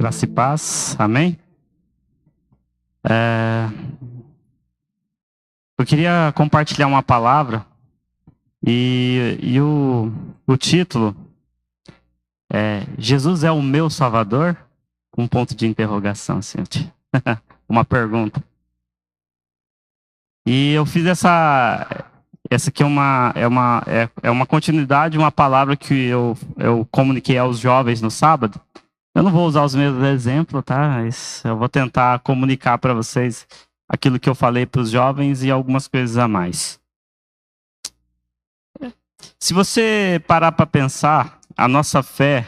Graça e paz, amém? Eu queria compartilhar uma palavra e o título é Jesus é o meu Salvador? Com um ponto de interrogação, assim, uma pergunta. E eu fiz essa aqui é uma continuidade de uma palavra que eu comuniquei aos jovens no sábado. Eu não vou usar os mesmos exemplos, tá? Mas eu vou tentar comunicar para vocês aquilo que eu falei para os jovens e algumas coisas a mais. Se você parar para pensar, a nossa fé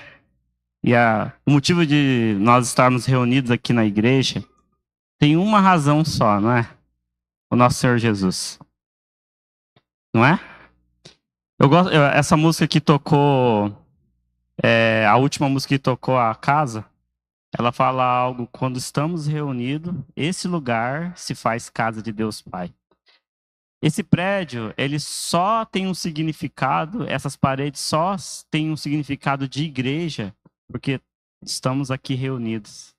e o motivo de nós estarmos reunidos aqui na igreja tem uma razão só, não é? O nosso Senhor Jesus. Não é? Essa música que tocou, a última música que tocou, a casa, ela fala algo: quando estamos reunidos, esse lugar se faz casa de Deus Pai. Esse prédio, ele só tem um significado, essas paredes só têm um significado de igreja, porque estamos aqui reunidos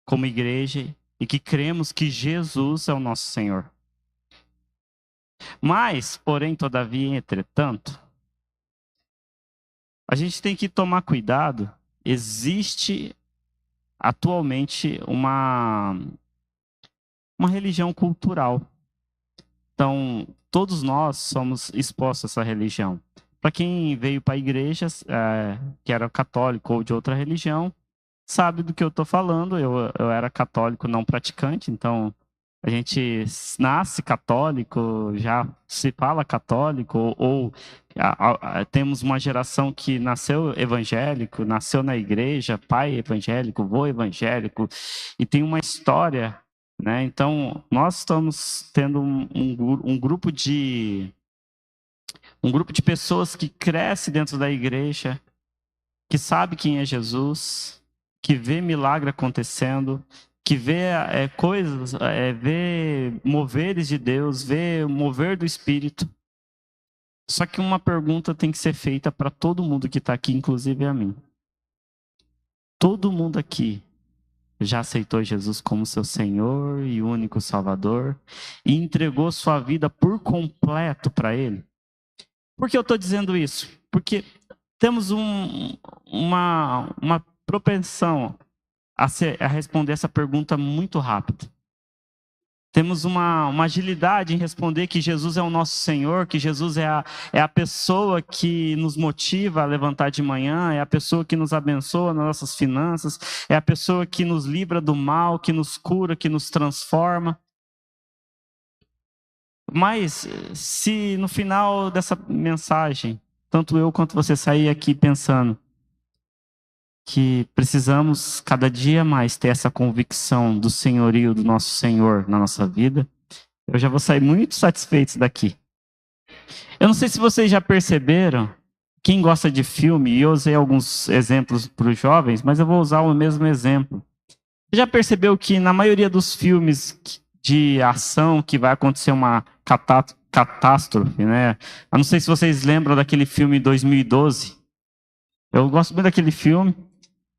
como igreja e que cremos que Jesus é o nosso Senhor. Mas, porém, todavia, entretanto, a gente tem que tomar cuidado. Existe atualmente uma religião cultural. Então, todos nós somos expostos a essa religião. Para quem veio para a igreja, que era católico ou de outra religião, sabe do que eu estou falando. Eu era católico não praticante, então a gente nasce católico, já se fala católico, ou temos uma geração que nasceu evangélico, nasceu na igreja, pai evangélico, vô evangélico, e tem uma história, né? Então, nós estamos tendo um grupo de pessoas que cresce dentro da igreja, que sabe quem é Jesus, que vê milagre acontecendo, que vê coisas, vê moveres de Deus, vê mover do Espírito. Só que uma pergunta tem que ser feita para todo mundo que está aqui, inclusive a mim. Todo mundo aqui já aceitou Jesus como seu Senhor e único Salvador e entregou sua vida por completo para Ele? Por que eu estou dizendo isso? Porque temos uma propensão a responder essa pergunta muito rápido. Temos uma agilidade em responder que Jesus é o nosso Senhor, que Jesus é a pessoa que nos motiva a levantar de manhã, é a pessoa que nos abençoa nas nossas finanças, é a pessoa que nos livra do mal, que nos cura, que nos transforma. Mas se no final dessa mensagem, tanto eu quanto você sair aqui pensando que precisamos cada dia mais ter essa convicção do senhorio do nosso Senhor na nossa vida, eu já vou sair muito satisfeito daqui. Eu não sei se vocês já perceberam, quem gosta de filme, e eu usei alguns exemplos para os jovens, mas eu vou usar o mesmo exemplo. Você já percebeu que na maioria dos filmes de ação que vai acontecer uma catástrofe, né? Eu não sei se vocês lembram daquele filme 2012. Eu gosto muito daquele filme.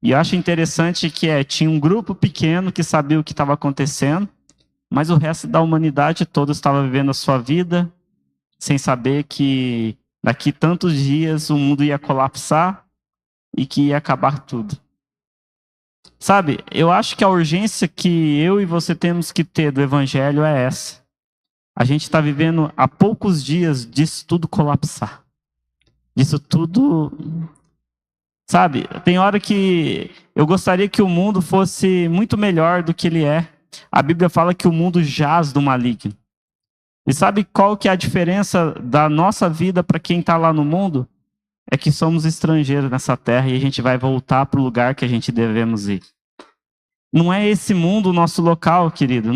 E acho interessante que tinha um grupo pequeno que sabia o que estava acontecendo, mas o resto da humanidade toda estava vivendo a sua vida, sem saber que daqui tantos dias o mundo ia colapsar e que ia acabar tudo. Sabe, eu acho que a urgência que eu e você temos que ter do Evangelho é essa. A gente está vivendo há poucos dias disso tudo colapsar. Disso tudo... Sabe, tem hora que eu gostaria que o mundo fosse muito melhor do que ele é. A Bíblia fala que o mundo jaz do maligno. E sabe qual que é a diferença da nossa vida para quem está lá no mundo? É que somos estrangeiros nessa terra e a gente vai voltar para o lugar que a gente devemos ir. Não é esse mundo o nosso local, querido.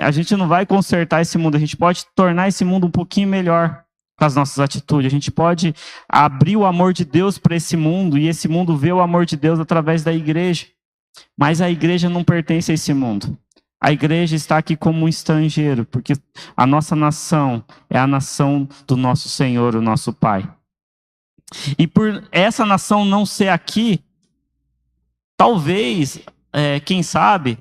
A gente não vai consertar esse mundo. A gente pode tornar esse mundo um pouquinho melhor com as nossas atitudes. A gente pode abrir o amor de Deus para esse mundo e esse mundo vê o amor de Deus através da igreja. Mas a igreja não pertence a esse mundo. A igreja está aqui como um estrangeiro, porque a nossa nação é a nação do nosso Senhor, o nosso Pai. E por essa nação não ser aqui, Talvez, quem sabe,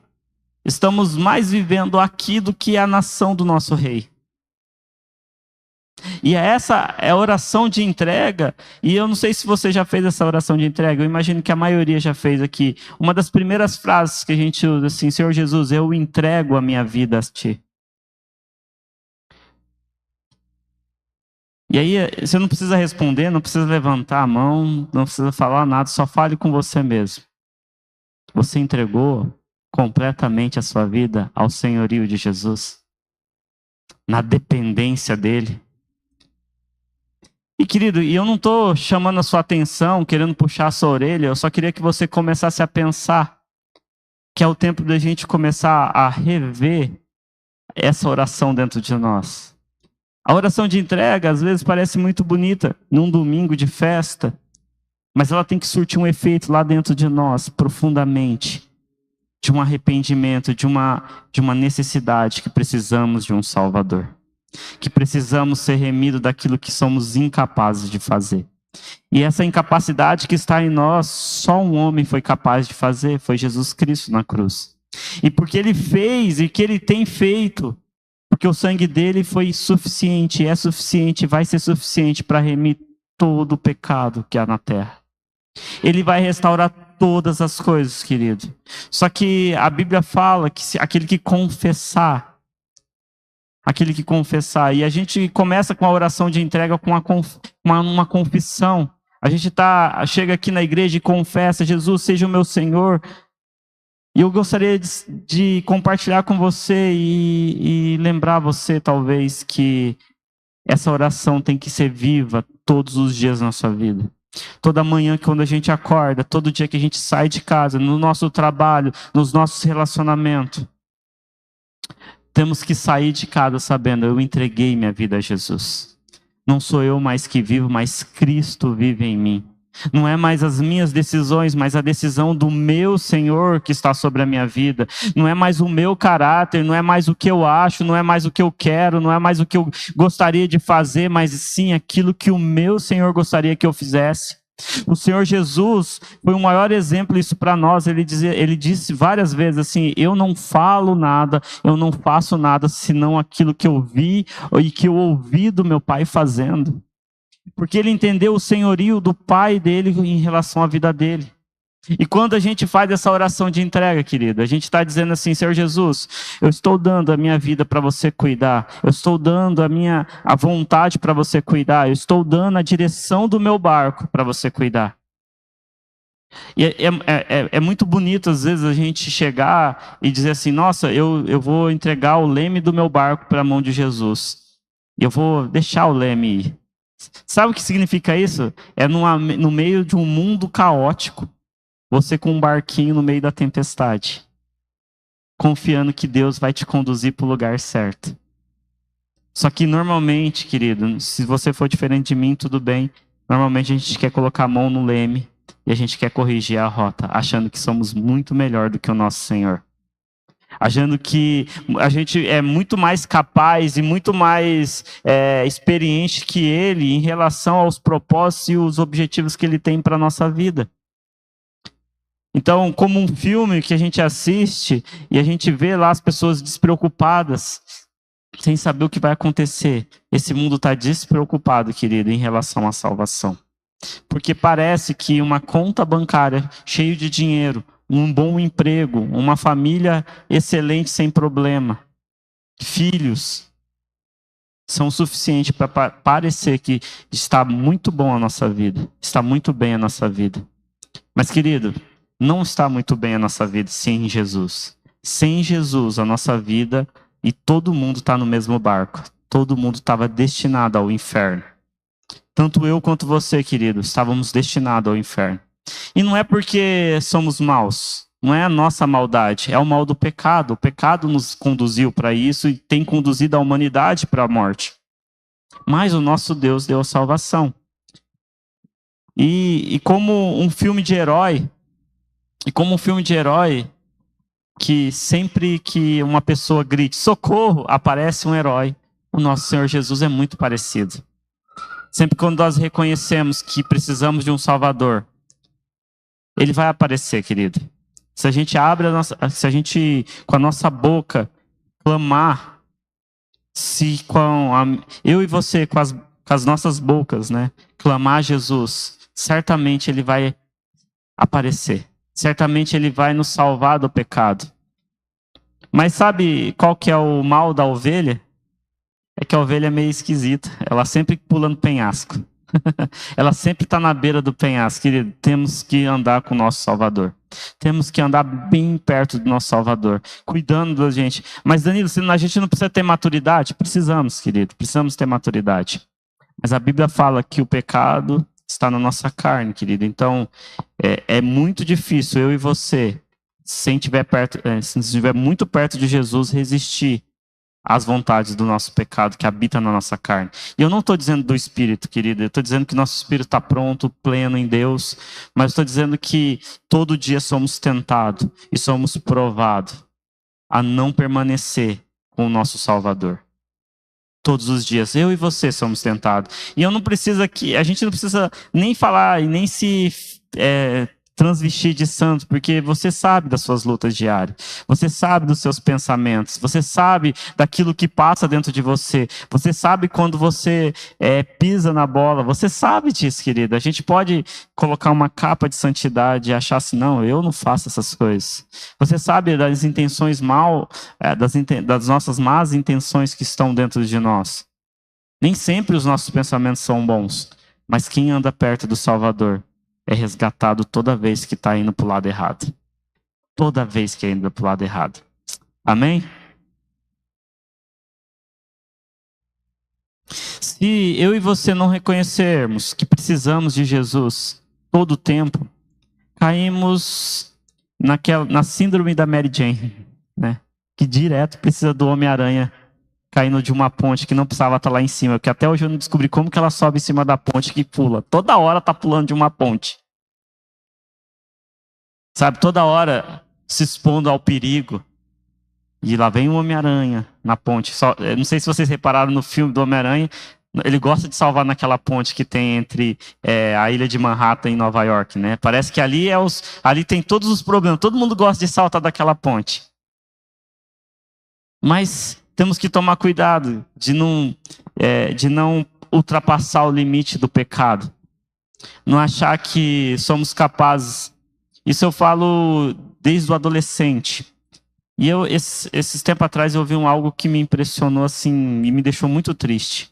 estamos mais vivendo aqui do que a nação do nosso rei. E essa é a oração de entrega, e eu não sei se você já fez essa oração de entrega, eu imagino que a maioria já fez aqui. Uma das primeiras frases que a gente usa assim: Senhor Jesus, eu entrego a minha vida a Ti. E aí, você não precisa responder, não precisa levantar a mão, não precisa falar nada, só fale com você mesmo. Você entregou completamente a sua vida ao senhorio de Jesus, na dependência dele. E querido, eu não estou chamando a sua atenção, querendo puxar a sua orelha, eu só queria que você começasse a pensar que é o tempo da gente começar a rever essa oração dentro de nós. A oração de entrega às vezes parece muito bonita num domingo de festa, mas ela tem que surtir um efeito lá dentro de nós, profundamente, de um arrependimento, de uma necessidade que precisamos de um Salvador. Que precisamos ser remidos daquilo que somos incapazes de fazer. E essa incapacidade que está em nós, só um homem foi capaz de fazer, foi Jesus Cristo na cruz. E porque Ele fez e que Ele tem feito, porque o sangue dele foi suficiente, é suficiente, vai ser suficiente para remir todo o pecado que há na terra. Ele vai restaurar todas as coisas, querido. Só que a Bíblia fala que aquele que confessar, e a gente começa com a oração de entrega com uma confissão. A gente chega aqui na igreja e confessa: Jesus, seja o meu Senhor. E eu gostaria de compartilhar com você e lembrar você, talvez, que essa oração tem que ser viva todos os dias na sua vida. Toda manhã, quando a gente acorda, todo dia que a gente sai de casa, no nosso trabalho, nos nossos relacionamentos. Temos que sair de casa sabendo: eu entreguei minha vida a Jesus. Não sou eu mais que vivo, mas Cristo vive em mim. Não é mais as minhas decisões, mas a decisão do meu Senhor que está sobre a minha vida. Não é mais o meu caráter, não é mais o que eu acho, não é mais o que eu quero, não é mais o que eu gostaria de fazer, mas sim aquilo que o meu Senhor gostaria que eu fizesse. O Senhor Jesus foi o maior exemplo isso para nós. Ele disse várias vezes assim: eu não falo nada, eu não faço nada senão aquilo que eu vi e que eu ouvi do meu Pai fazendo. Porque ele entendeu o senhorio do Pai dele em relação à vida dele. E quando a gente faz essa oração de entrega, querido, a gente está dizendo assim: Senhor Jesus, eu estou dando a minha vida para você cuidar, eu estou dando a vontade para você cuidar, eu estou dando a direção do meu barco para você cuidar. E é muito bonito às vezes a gente chegar e dizer assim: nossa, eu vou entregar o leme do meu barco para a mão de Jesus, e eu vou deixar o leme ir. Sabe o que significa isso? É no meio de um mundo caótico, você com um barquinho no meio da tempestade, confiando que Deus vai te conduzir para o lugar certo. Só que normalmente, querido, se você for diferente de mim, tudo bem. Normalmente a gente quer colocar a mão no leme e a gente quer corrigir a rota, achando que somos muito melhor do que o nosso Senhor. Achando que a gente é muito mais capaz e muito mais experiente que Ele em relação aos propósitos e os objetivos que Ele tem para a nossa vida. Então, como um filme que a gente assiste e a gente vê lá as pessoas despreocupadas, sem saber o que vai acontecer. Esse mundo está despreocupado, querido, em relação à salvação. Porque parece que uma conta bancária cheia de dinheiro, um bom emprego, uma família excelente sem problema, filhos, são suficientes para parecer que está muito bom a nossa vida, está muito bem a nossa vida. Mas, querido, não está muito bem a nossa vida sem Jesus. Sem Jesus, a nossa vida, e todo mundo está no mesmo barco. Todo mundo estava destinado ao inferno. Tanto eu quanto você, querido, estávamos destinados ao inferno. E não é porque somos maus, não é a nossa maldade, é o mal do pecado. O pecado nos conduziu para isso e tem conduzido a humanidade para a morte. Mas o nosso Deus deu a salvação. E como um filme de herói, que sempre que uma pessoa grite socorro, aparece um herói, o nosso Senhor Jesus é muito parecido. Sempre quando nós reconhecemos que precisamos de um Salvador, Ele vai aparecer, querido. Se a gente se a gente com a nossa boca clamar, se eu e você com as nossas bocas, né, clamar a Jesus, certamente Ele vai aparecer. Certamente Ele vai nos salvar do pecado. Mas sabe qual que é o mal da ovelha? É que a ovelha é meio esquisita. Ela sempre pula no penhasco. Ela sempre está na beira do penhasco. Querido, temos que andar com o nosso Salvador. Temos que andar bem perto do nosso Salvador, cuidando da gente. Mas, Danilo, a gente não precisa ter maturidade? Precisamos, querido. Precisamos ter maturidade. Mas a Bíblia fala que o pecado está na nossa carne, querido. Então, é muito difícil eu e você, se estiver muito perto de Jesus, resistir às vontades do nosso pecado que habita na nossa carne. E eu não estou dizendo do Espírito, querido. Eu estou dizendo que nosso Espírito está pronto, pleno em Deus. Mas estou dizendo que todo dia somos tentados e somos provados a não permanecer com o nosso Salvador. Todos os dias, eu e você somos tentados. E eu não preciso aqui, a gente não precisa nem falar e nem se transvestir de santo, porque você sabe das suas lutas diárias, você sabe dos seus pensamentos, você sabe daquilo que passa dentro de você, você sabe quando você pisa na bola, você sabe disso, querido. A gente pode colocar uma capa de santidade e achar assim, não, eu não faço essas coisas. Você sabe das intenções das nossas más intenções que estão dentro de nós. Nem sempre os nossos pensamentos são bons, mas quem anda perto do Salvador é resgatado toda vez que está indo para o lado errado. Toda vez que é indo para o lado errado. Amém? Se eu e você não reconhecermos que precisamos de Jesus todo o tempo, caímos na síndrome da Mary Jane, né? Que direto precisa do Homem-Aranha caindo de uma ponte que não precisava estar lá em cima, porque até hoje eu não descobri como que ela sobe em cima da ponte que pula. Toda hora tá pulando de uma ponte. Sabe, toda hora se expondo ao perigo. E lá vem o Homem-Aranha na ponte. Não sei se vocês repararam no filme do Homem-Aranha, ele gosta de salvar naquela ponte que tem entre a ilha de Manhattan e Nova York, né? Parece que ali tem todos os problemas. Todo mundo gosta de saltar daquela ponte. Mas temos que tomar cuidado de não ultrapassar o limite do pecado. Não achar que somos capazes. Isso eu falo desde o adolescente. E esses tempos atrás eu ouvi algo que me impressionou assim e me deixou muito triste.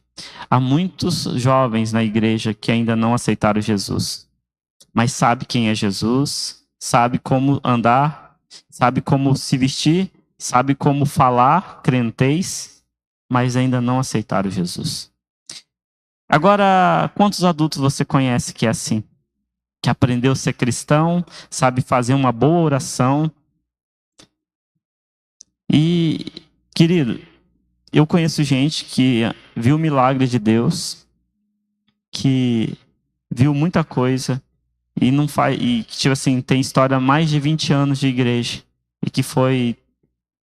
Há muitos jovens na igreja que ainda não aceitaram Jesus. Mas sabe quem é Jesus, sabe como andar, sabe como se vestir, sabe como falar, crentez, mas ainda não aceitaram Jesus. Agora, quantos adultos você conhece que é assim? Que aprendeu a ser cristão, sabe fazer uma boa oração. E, querido, eu conheço gente que viu o milagre de Deus, que viu muita coisa e não faz, e tipo assim, tem história há mais de 20 anos de igreja e que foi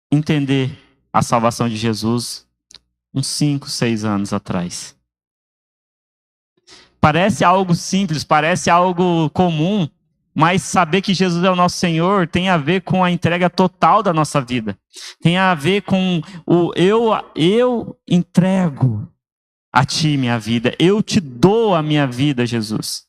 entender a salvação de Jesus uns 5, 6 anos atrás. Parece algo simples, parece algo comum, mas saber que Jesus é o nosso Senhor tem a ver com a entrega total da nossa vida. Tem a ver com eu entrego a ti minha vida. Eu te dou a minha vida, Jesus.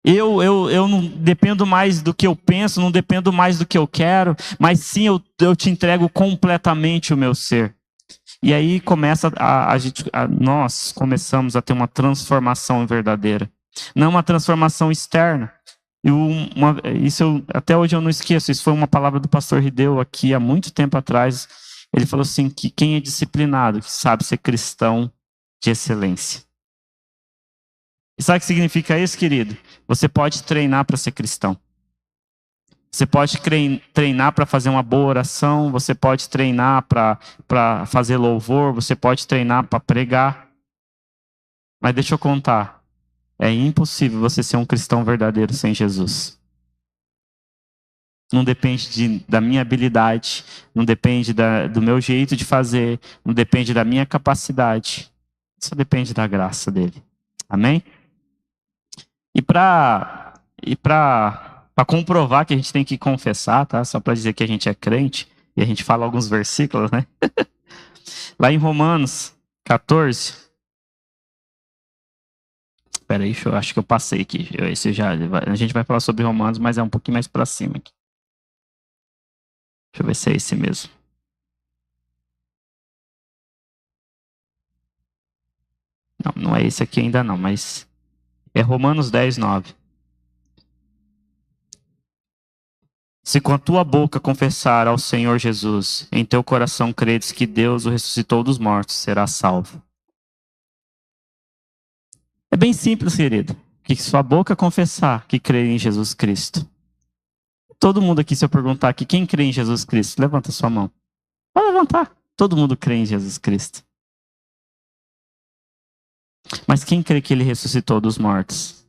Eu não dependo mais do que eu penso, não dependo mais do que eu quero, mas sim eu te entrego completamente o meu ser. E aí nós começamos a ter uma transformação verdadeira. Não uma transformação externa. Até hoje eu não esqueço, isso foi uma palavra do pastor Rideu aqui há muito tempo atrás. Ele falou assim, que quem é disciplinado, que sabe ser cristão de excelência. E sabe o que significa isso, querido? Você pode treinar para ser cristão. Você pode treinar para fazer uma boa oração, você pode treinar para fazer louvor, você pode treinar para pregar. Mas deixa eu contar, é impossível você ser um cristão verdadeiro sem Jesus. Não depende da minha habilidade, não depende do meu jeito de fazer, não depende da minha capacidade. Só depende da graça dele. Amém? E para Para comprovar que a gente tem que confessar, tá? Só para dizer que a gente é crente. E a gente fala alguns versículos, né? Lá em Romanos 14. Espera aí, eu acho que eu passei aqui. A gente vai falar sobre Romanos, mas é um pouquinho mais para cima aqui. Deixa eu ver se é esse mesmo. Não é esse aqui ainda não, mas é Romanos 10, 9. Se com a tua boca confessar ao Senhor Jesus, em teu coração credes que Deus o ressuscitou dos mortos, serás salvo. É bem simples, querido. Que sua boca confessar que crê em Jesus Cristo. Todo mundo aqui, se eu perguntar aqui, quem crê em Jesus Cristo? Levanta sua mão. Pode levantar. Todo mundo crê em Jesus Cristo. Mas quem crê que ele ressuscitou dos mortos?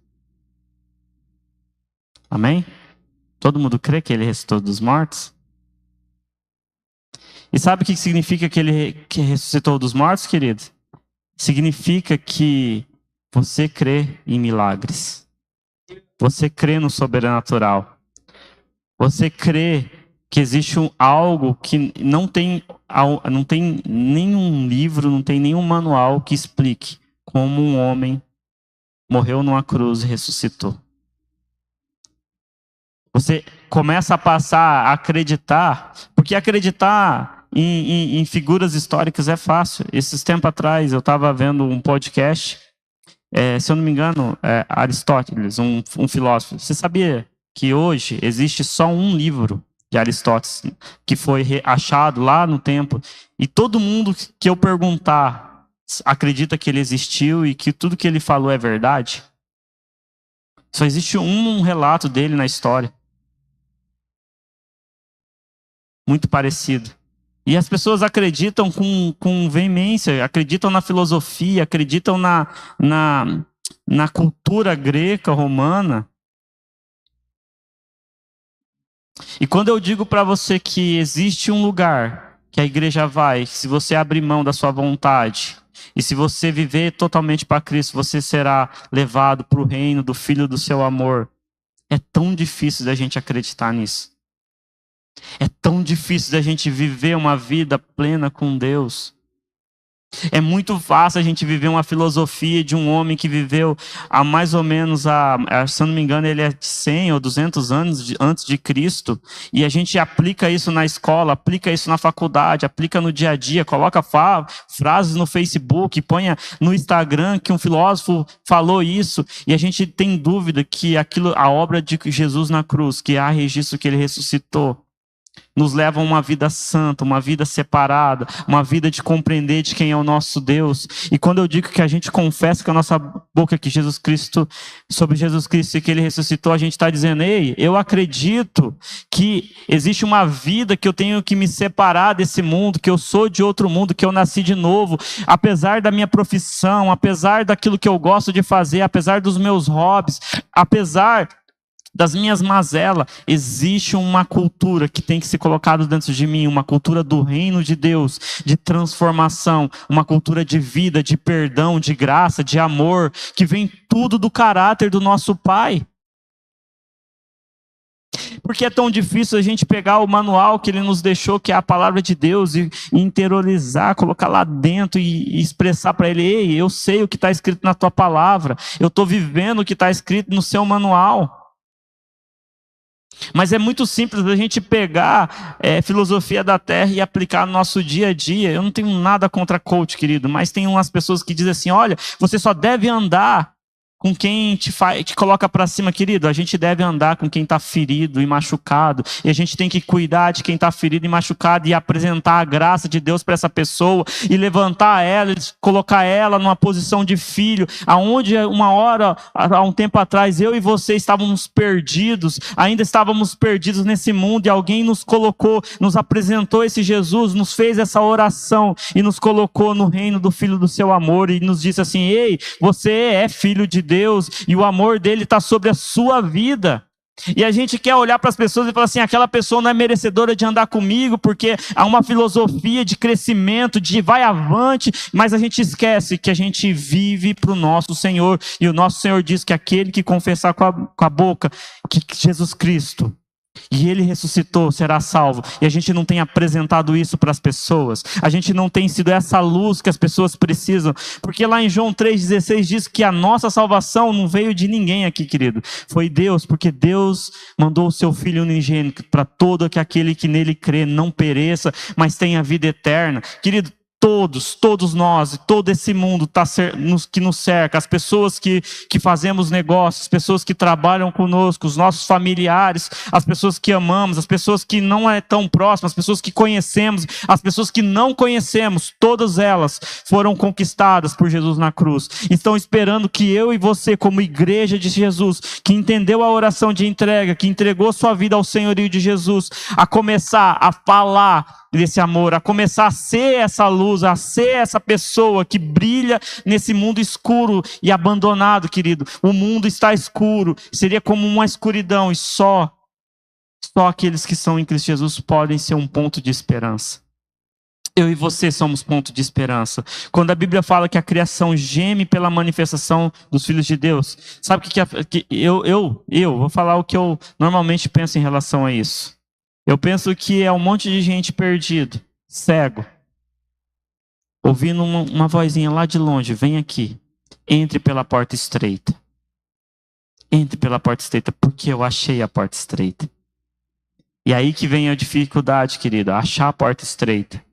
Amém? Todo mundo crê que ele ressuscitou dos mortos? E sabe o que significa que ele ressuscitou dos mortos, querido? Significa que você crê em milagres. Você crê no sobrenatural. Você crê que existe algo que não tem nenhum livro, não tem nenhum manual que explique como um homem morreu numa cruz e ressuscitou. Você começa a passar a acreditar, porque acreditar em figuras históricas é fácil. Esses tempos atrás eu estava vendo um podcast, se eu não me engano, Aristóteles, um filósofo. Você sabia que hoje existe só um livro de Aristóteles que foi achado lá no templo, e todo mundo que eu perguntar acredita que ele existiu e que tudo que ele falou é verdade? Só existe um relato dele na história. Muito parecido. E as pessoas acreditam com veemência, acreditam na filosofia, acreditam na cultura greca, romana. E quando eu digo para você que existe um lugar que a igreja vai, se você abrir mão da sua vontade, e se você viver totalmente para Cristo, você será levado para o reino do Filho do seu amor. É tão difícil da gente acreditar nisso. É tão difícil da gente viver uma vida plena com Deus. É muito fácil a gente viver uma filosofia de um homem que viveu há mais ou menos, se eu não me engano, ele é 100 ou 200 anos antes de Cristo, e a gente aplica isso na escola, aplica isso na faculdade, aplica no dia a dia, coloca frases no Facebook, põe no Instagram que um filósofo falou isso, e a gente tem dúvida que a obra de Jesus na cruz, que há registro que ele ressuscitou, nos leva a uma vida santa, uma vida separada, uma vida de compreender de quem é o nosso Deus. E quando eu digo que a gente confessa com a nossa boca que Jesus Cristo, sobre Jesus Cristo e que ele ressuscitou, a gente está dizendo, ei, eu acredito que existe uma vida que eu tenho que me separar desse mundo, que eu sou de outro mundo, que eu nasci de novo, apesar da minha profissão, apesar daquilo que eu gosto de fazer, apesar dos meus hobbies, apesar das minhas mazelas, existe uma cultura que tem que ser colocada dentro de mim, uma cultura do reino de Deus, de transformação, uma cultura de vida, de perdão, de graça, de amor, que vem tudo do caráter do nosso Pai. Porque é tão difícil a gente pegar o manual que ele nos deixou, que é a palavra de Deus, e interiorizar, colocar lá dentro e expressar para ele, ei, eu sei o que está escrito na tua palavra, eu estou vivendo o que está escrito no seu manual. Mas é muito simples a gente pegar filosofia da terra e aplicar no nosso dia a dia. Eu não tenho nada contra coach, querido, mas tem umas pessoas que dizem assim, olha, você só deve andar com quem te coloca para cima, querido. A gente deve andar com quem está ferido e machucado. E a gente tem que cuidar de quem está ferido e machucado e apresentar a graça de Deus para essa pessoa e levantar ela, colocar ela numa posição de filho. Aonde uma hora, há um tempo atrás, eu e você estávamos perdidos, ainda estávamos perdidos nesse mundo e alguém nos colocou, nos apresentou esse Jesus, nos fez essa oração e nos colocou no reino do Filho do seu amor e nos disse assim, ei, você é filho de Deus e o amor dele está sobre a sua vida. E a gente quer olhar para as pessoas e falar assim, aquela pessoa não é merecedora de andar comigo, porque há uma filosofia de crescimento, de vai avante, mas a gente esquece que a gente vive para o nosso Senhor. E o nosso Senhor diz que aquele que confessar com a boca que Jesus Cristo e Ele ressuscitou, será salvo. E a gente não tem apresentado isso para as pessoas. A gente não tem sido essa luz que as pessoas precisam. Porque lá em João 3,16 diz que a nossa salvação não veio de ninguém aqui, querido. Foi Deus, porque Deus mandou o seu Filho unigênito para todo aquele que nele crê não pereça, mas tenha vida eterna. Querido, todos nós, todo esse mundo que nos cerca, as pessoas que fazemos negócios, as pessoas que trabalham conosco, os nossos familiares, as pessoas que amamos, as pessoas que não é tão próximas, as pessoas que conhecemos, as pessoas que não conhecemos, todas elas foram conquistadas por Jesus na cruz. Estão esperando que eu e você, como igreja de Jesus, que entendeu a oração de entrega, que entregou sua vida ao senhorio de Jesus, a começar a falar desse amor, a começar a ser essa luz, a ser essa pessoa que brilha nesse mundo escuro e abandonado, querido. O mundo está escuro, seria como uma escuridão, e só aqueles que são em Cristo Jesus podem ser um ponto de esperança. Eu e você somos ponto de esperança. Quando a Bíblia fala que a criação geme pela manifestação dos filhos de Deus, sabe o que eu vou falar o que eu normalmente penso em relação a isso. Eu penso que é um monte de gente perdido, cego, ouvindo uma vozinha lá de longe, vem aqui, entre pela porta estreita. Entre pela porta estreita, porque eu achei a porta estreita. E aí que vem a dificuldade, querido, achar a porta estreita.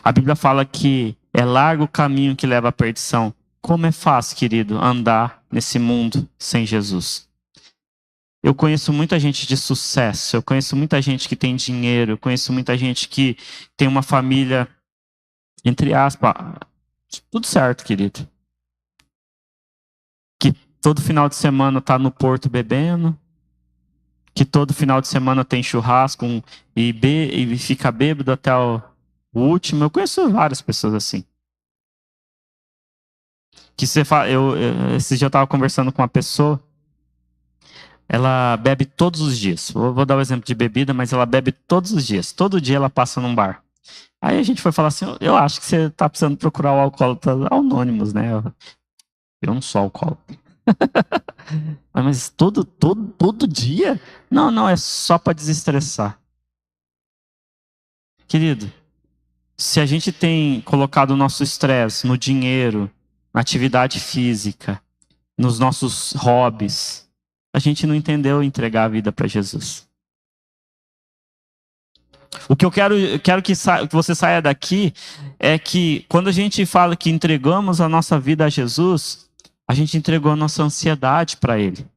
A Bíblia fala que é largo o caminho que leva à perdição. Como é fácil, querido, andar nesse mundo sem Jesus. Eu conheço muita gente de sucesso, eu conheço muita gente que tem dinheiro, eu conheço muita gente que tem uma família, entre aspas, tudo certo, querido. Que todo final de semana está no porto bebendo, que todo final de semana tem churrasco e fica bêbado até o último. Eu conheço várias pessoas assim. Que esse dia eu estava conversando com uma pessoa. Ela bebe todos os dias. Vou dar o exemplo de bebida, mas ela bebe todos os dias. Todo dia ela passa num bar. Aí a gente foi falar assim, eu acho que você está precisando procurar o alcoólatra anônimos, né? Eu não sou alcoólatra. Mas todo dia? Não, é só para desestressar. Querido, se a gente tem colocado o nosso estresse no dinheiro, na atividade física, nos nossos hobbies, a gente não entendeu entregar a vida para Jesus. O que eu quero que você saia daqui é que quando a gente fala que entregamos a nossa vida a Jesus, a gente entregou a nossa ansiedade para Ele.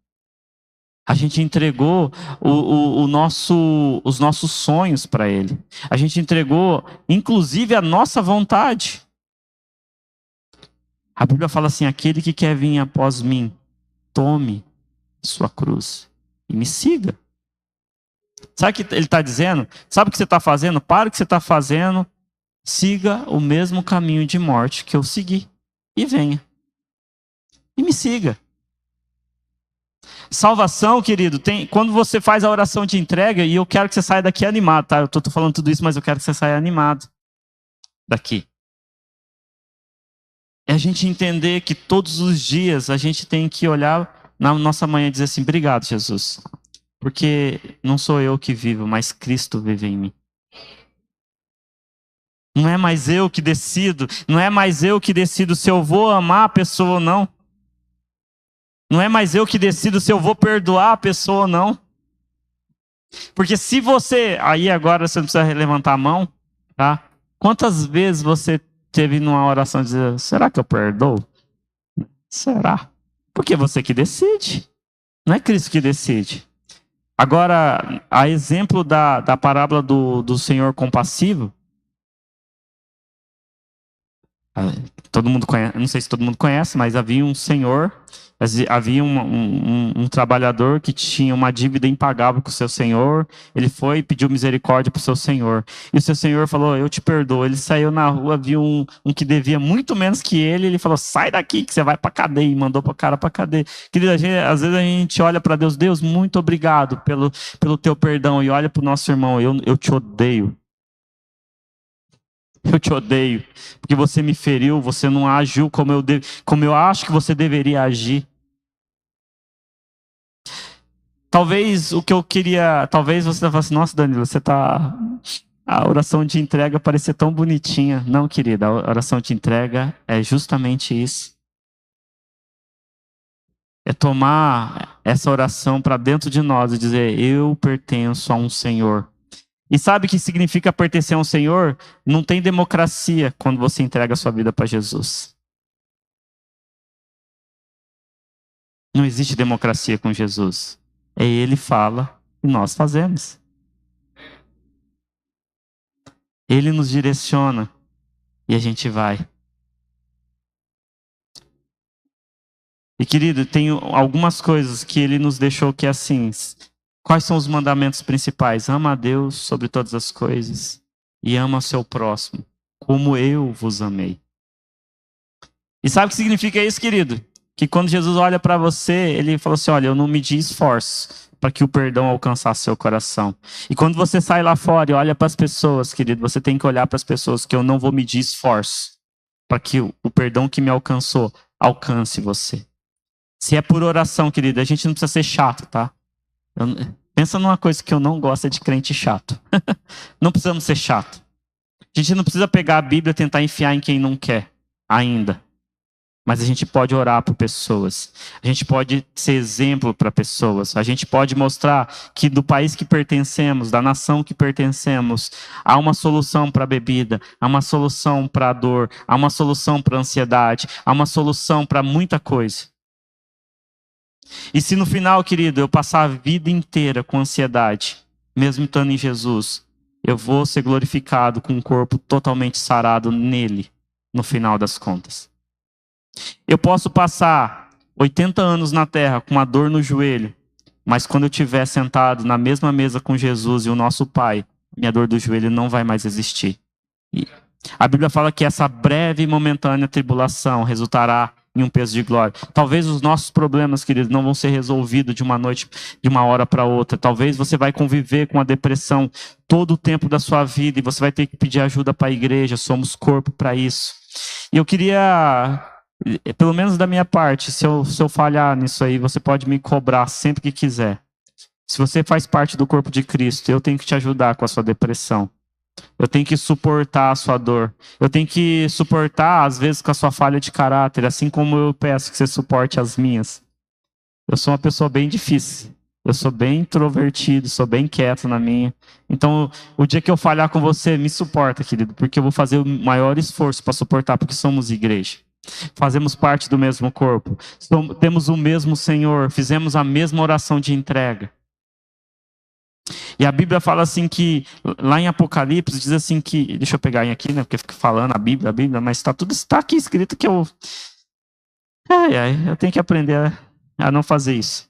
A gente entregou os nossos sonhos para Ele. A gente entregou, inclusive, a nossa vontade. A Bíblia fala assim, aquele que quer vir após mim, tome sua cruz e me siga. Sabe o que ele está dizendo? Sabe o que você está fazendo? Para o que você está fazendo, siga o mesmo caminho de morte que eu segui e venha. E me siga. Salvação, querido, quando você faz a oração de entrega, e eu quero que você saia daqui animado, tá? Eu estou falando tudo isso, mas eu quero que você saia animado daqui. É a gente entender que todos os dias a gente tem que olhar na nossa manhã e dizer assim, obrigado, Jesus. Porque não sou eu que vivo, mas Cristo vive em mim. Não é mais eu que decido, não é mais eu que decido se eu vou amar a pessoa ou não. Não é mais eu que decido se eu vou perdoar a pessoa ou não. Porque se você, aí agora você não precisa levantar a mão, tá? Quantas vezes você teve numa oração dizer, será que eu perdoo? Será? Porque você que decide. Não é Cristo que decide. Agora, a exemplo da parábola do Senhor compassivo, todo mundo conhece, não sei se todo mundo conhece, mas havia um senhor, Havia um trabalhador que tinha uma dívida impagável com o seu senhor. Ele foi e pediu misericórdia para o seu senhor. E o seu senhor falou, eu te perdoo. Ele saiu na rua, viu um que devia muito menos que ele. Ele falou, sai daqui que você vai para a cadeia. E mandou o cara para a cadeia. Querida, às vezes a gente olha para Deus. Deus, muito obrigado pelo teu perdão. E olha para o nosso irmão, eu te odeio. Eu te odeio. Porque você me feriu, você não agiu como eu acho que você deveria agir. Talvez o que eu queria... Talvez você fale assim, nossa, Danilo, a oração de entrega parecia tão bonitinha. Não, querida, a oração de entrega é justamente isso. É tomar essa oração para dentro de nós e dizer, eu pertenço a um Senhor. E sabe o que significa pertencer a um Senhor? Não tem democracia quando você entrega a sua vida para Jesus. Não existe democracia com Jesus. É Ele fala e nós fazemos. Ele nos direciona e a gente vai. E querido, tem algumas coisas que Ele nos deixou que é assim. Quais são os mandamentos principais? Ama a Deus sobre todas as coisas e ama o seu próximo, como eu vos amei. E sabe o que significa isso, querido? Que quando Jesus olha para você, Ele falou assim, olha, eu não medi esforço para que o perdão alcançasse seu coração. E quando você sai lá fora e olha para as pessoas, querido, você tem que olhar para as pessoas que eu não vou medir esforço para que o perdão que me alcançou alcance você. Se é por oração, querido, a gente não precisa ser chato, tá? Pensa numa coisa que eu não gosto, é de crente chato. Não precisamos ser chato. A gente não precisa pegar a Bíblia e tentar enfiar em quem não quer ainda. Mas a gente pode orar por pessoas. A gente pode ser exemplo para pessoas. A gente pode mostrar que do país que pertencemos, da nação que pertencemos, há uma solução para a bebida, há uma solução para a dor, há uma solução para a ansiedade, há uma solução para muita coisa. E se no final, querido, eu passar a vida inteira com ansiedade, mesmo estando em Jesus, eu vou ser glorificado com um corpo totalmente sarado nele, no final das contas. Eu posso passar 80 anos na terra com uma dor no joelho, mas quando eu estiver sentado na mesma mesa com Jesus e o nosso Pai, minha dor do joelho não vai mais existir. E a Bíblia fala que essa breve e momentânea tribulação resultará em um peso de glória. Talvez os nossos problemas, queridos, não vão ser resolvidos de uma noite, de uma hora para outra. Talvez você vai conviver com a depressão todo o tempo da sua vida e você vai ter que pedir ajuda para a igreja. Somos corpo para isso. E eu queria... Pelo menos da minha parte, se eu falhar nisso aí, você pode me cobrar sempre que quiser. Se você faz parte do corpo de Cristo, eu tenho que te ajudar com a sua depressão. Eu tenho que suportar a sua dor. Eu tenho que suportar, às vezes, com a sua falha de caráter, assim como eu peço que você suporte as minhas. Eu sou uma pessoa bem difícil. Eu sou bem introvertido, sou bem quieto na minha. Então, o dia que eu falhar com você, me suporta, querido, porque eu vou fazer o maior esforço para suportar, porque somos igreja. Fazemos parte do mesmo corpo. Temos o mesmo Senhor. Fizemos a mesma oração de entrega. E a Bíblia fala assim que, lá em Apocalipse, diz assim que... Deixa eu pegar aqui, né? Porque eu fico falando a Bíblia, mas está aqui escrito que eu... eu tenho que aprender a não fazer isso.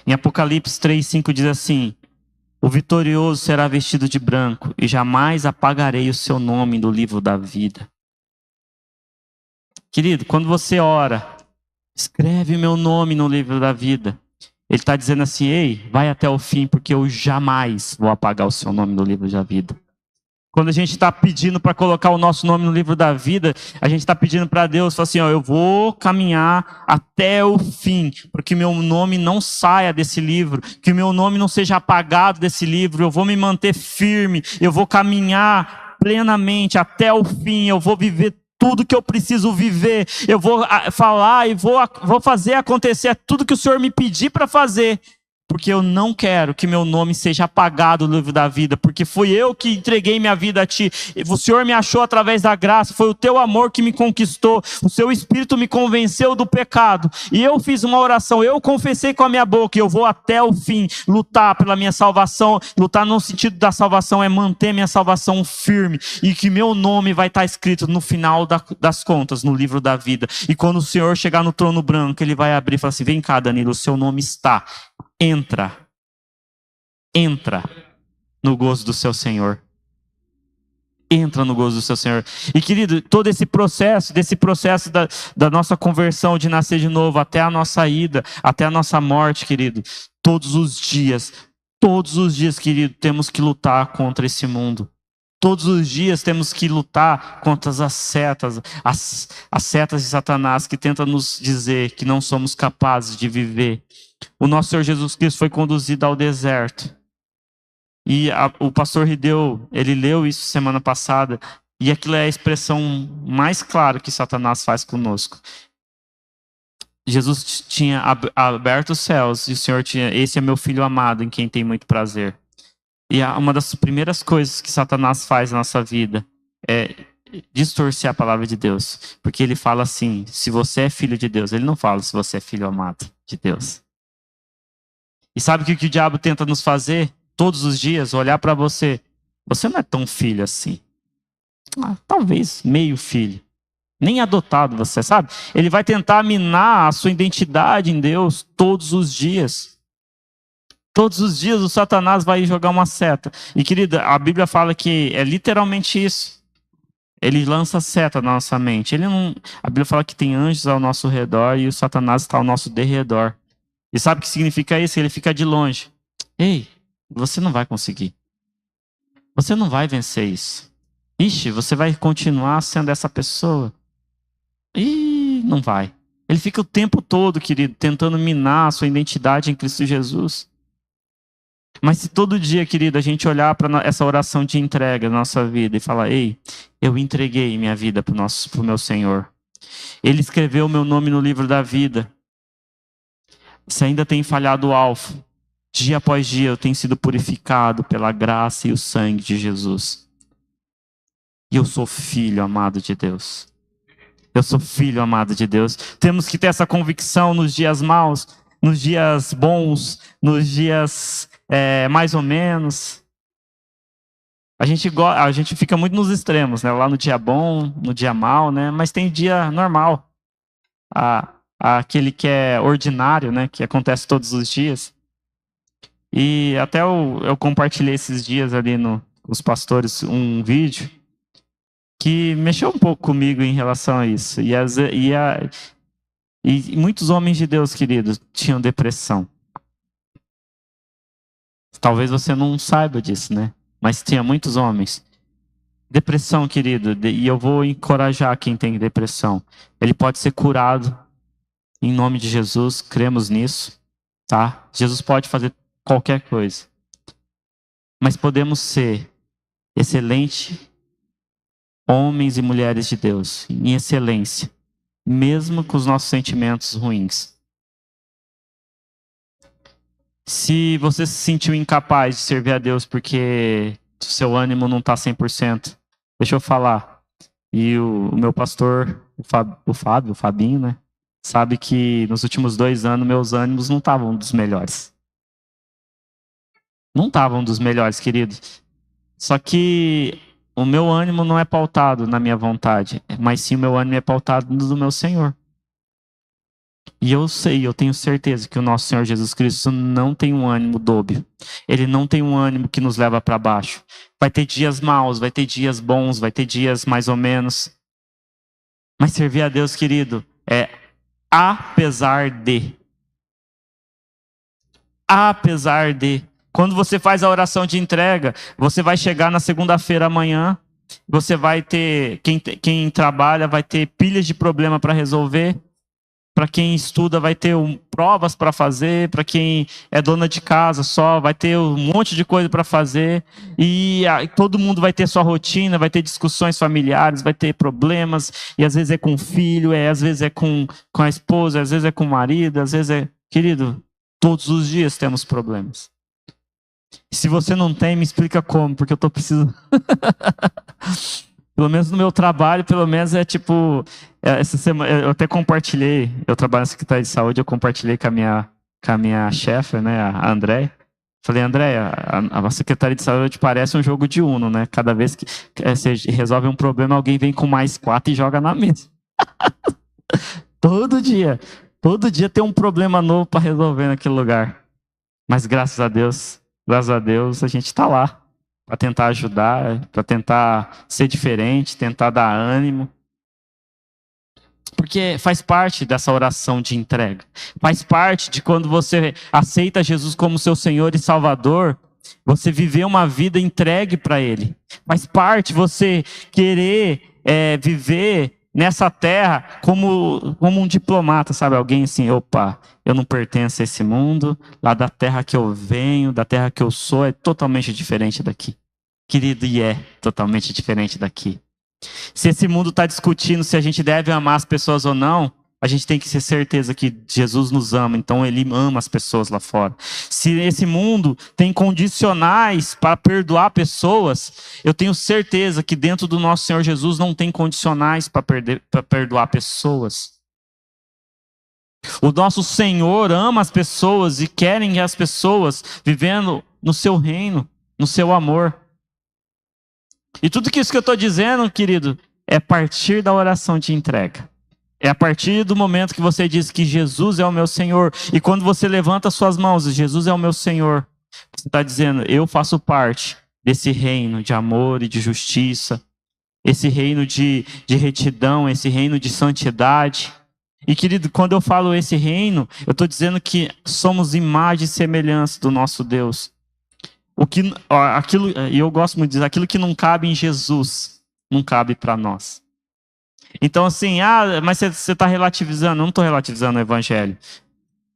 Em Apocalipse 3:5 diz assim: o vitorioso será vestido de branco, e jamais apagarei o seu nome do livro da vida. Querido, quando você ora, escreve meu nome no livro da vida. Ele está dizendo assim, ei, vai até o fim, porque eu jamais vou apagar o seu nome do livro da vida. Quando a gente está pedindo para colocar o nosso nome no livro da vida, a gente está pedindo para Deus, fala assim, ó, eu vou caminhar até o fim, porque meu nome não saia desse livro, que meu nome não seja apagado desse livro, eu vou me manter firme, eu vou caminhar plenamente até o fim, eu vou viver tudo que eu preciso viver, eu vou falar e vou fazer acontecer tudo que o Senhor me pedir para fazer. Porque eu não quero que meu nome seja apagado do livro da vida, porque foi eu que entreguei minha vida a ti. O Senhor me achou através da graça, foi o teu amor que me conquistou, o seu Espírito me convenceu do pecado. E eu fiz uma oração, eu confessei com a minha boca, e eu vou até o fim lutar pela minha salvação. Lutar no sentido da salvação é manter minha salvação firme, e que meu nome vai estar escrito no final das contas, no livro da vida. E quando o Senhor chegar no trono branco, Ele vai abrir e falar assim: vem cá, Danilo, o seu nome está. Entra no gozo do seu Senhor. Entra no gozo do seu Senhor. E querido, todo esse processo, da nossa conversão, de nascer de novo, até a nossa ida, até a nossa morte, querido, todos os dias, querido, temos que lutar contra esse mundo. Todos os dias temos que lutar contra as setas, as setas de Satanás que tentam nos dizer que não somos capazes de viver. O nosso Senhor Jesus Cristo foi conduzido ao deserto. E o pastor Rideu, ele leu isso semana passada, e aquilo é a expressão mais clara que Satanás faz conosco. Jesus tinha aberto os céus, e o Senhor tinha: esse é meu filho amado, em quem tem muito prazer. E uma das primeiras coisas que Satanás faz na nossa vida é distorcer a palavra de Deus. Porque ele fala assim: se você é filho de Deus. Ele não fala se você é filho amado de Deus. E sabe o que o diabo tenta nos fazer? Todos os dias, olhar para você. Você não é tão filho assim. Talvez meio filho. Nem adotado você, sabe? Ele vai tentar minar a sua identidade em Deus todos os dias. Todos os dias o Satanás vai jogar uma seta. E querida, a Bíblia fala que é literalmente isso. Ele lança seta na nossa mente. A Bíblia fala que tem anjos ao nosso redor e o Satanás está ao nosso derredor. E sabe o que significa isso? Ele fica de longe. Ei, você não vai conseguir. Você não vai vencer isso. Ixi, você vai continuar sendo essa pessoa. Ih, não vai. Ele fica o tempo todo, querido, tentando minar a sua identidade em Cristo Jesus. Mas se todo dia, querido, a gente olhar para essa oração de entrega na nossa vida e falar: ei, eu entreguei minha vida para o meu Senhor. Ele escreveu o meu nome no livro da vida. Você ainda tem falhado o alvo. Dia após dia eu tenho sido purificado pela graça e o sangue de Jesus. E eu sou filho amado de Deus. Eu sou filho amado de Deus. Temos que ter essa convicção nos dias maus, nos dias bons, nos dias mais ou menos. A gente fica muito nos extremos, né? Lá no dia bom, no dia mau, né? Mas tem dia normal. Aquele que é ordinário, né? Que acontece todos os dias. E até eu compartilhei esses dias ali com os pastores um vídeo que mexeu um pouco comigo em relação a isso. E muitos homens de Deus, queridos, tinham depressão. Talvez você não saiba disso, né? Mas tinha muitos homens. Depressão, querido, e eu vou encorajar quem tem depressão. Ele pode ser curado em nome de Jesus, cremos nisso, tá? Jesus pode fazer qualquer coisa. Mas podemos ser excelentes homens e mulheres de Deus, em excelência, mesmo com os nossos sentimentos ruins. Se você se sentiu incapaz de servir a Deus porque o seu ânimo não está 100%, deixa eu falar. E o meu pastor, o Fabinho, né? Sabe que nos últimos 2 anos meus ânimos não estavam dos melhores. Não estavam dos melhores, querido. Só que o meu ânimo não é pautado na minha vontade, mas sim o meu ânimo é pautado no do meu Senhor. E eu tenho certeza que o nosso Senhor Jesus Cristo não tem um ânimo dóbil. Ele não tem um ânimo que nos leva para baixo. Vai ter dias maus, vai ter dias bons, vai ter dias mais ou menos. Mas servir a Deus, querido, é apesar de. Apesar de. Quando você faz a oração de entrega, você vai chegar na segunda-feira amanhã, você vai ter, quem trabalha vai ter pilhas de problema para resolver. Para quem estuda vai ter provas para fazer, para quem é dona de casa só vai ter um monte de coisa para fazer, e todo mundo vai ter sua rotina, vai ter discussões familiares, vai ter problemas, e às vezes é com o filho, às vezes é com a esposa, às vezes é com o marido, às vezes é... Querido, Todos os dias temos problemas. Se você não tem, me explica como, porque eu estou precisando. Pelo menos no meu trabalho, pelo menos é tipo... essa semana, eu até compartilhei, eu trabalho na Secretaria de Saúde, eu compartilhei com a minha chefe, né, a Andréia. Falei, Andréia, a Secretaria de Saúde parece um jogo de Uno, né? Cada vez que você resolve um problema, alguém vem com mais 4 e joga na mesa. Todo dia tem um problema novo para resolver naquele lugar. Mas graças a Deus, a gente está lá para tentar ajudar, para tentar ser diferente, tentar dar ânimo. Porque faz parte dessa oração de entrega. Faz parte de quando você aceita Jesus como seu Senhor e Salvador, você viver uma vida entregue para Ele. Faz parte você querer viver nessa terra como um diplomata, sabe? Alguém assim, opa, eu não pertenço a esse mundo, lá da terra que eu venho, da terra que eu sou, é totalmente diferente daqui. Querido, e é totalmente diferente daqui. Se esse mundo está discutindo se a gente deve amar as pessoas ou não, a gente tem que ter certeza que Jesus nos ama, então Ele ama as pessoas lá fora. Se esse mundo tem condicionais para perdoar pessoas, eu tenho certeza que dentro do nosso Senhor Jesus não tem condicionais para perdoar pessoas. O nosso Senhor ama as pessoas e querem as pessoas vivendo no seu reino, no seu amor. E tudo isso que eu estou dizendo, querido, é a partir da oração de entrega. É a partir do momento que você diz que Jesus é o meu Senhor. E quando você levanta suas mãos, Jesus é o meu Senhor. Você está dizendo, eu faço parte desse reino de amor e de justiça. Esse reino de retidão, esse reino de santidade. E querido, quando eu falo esse reino, eu estou dizendo que somos imagem e semelhança do nosso Deus. E eu gosto muito de dizer, aquilo que não cabe em Jesus, não cabe para nós. Então assim, mas você está relativizando. Eu não estou relativizando o Evangelho.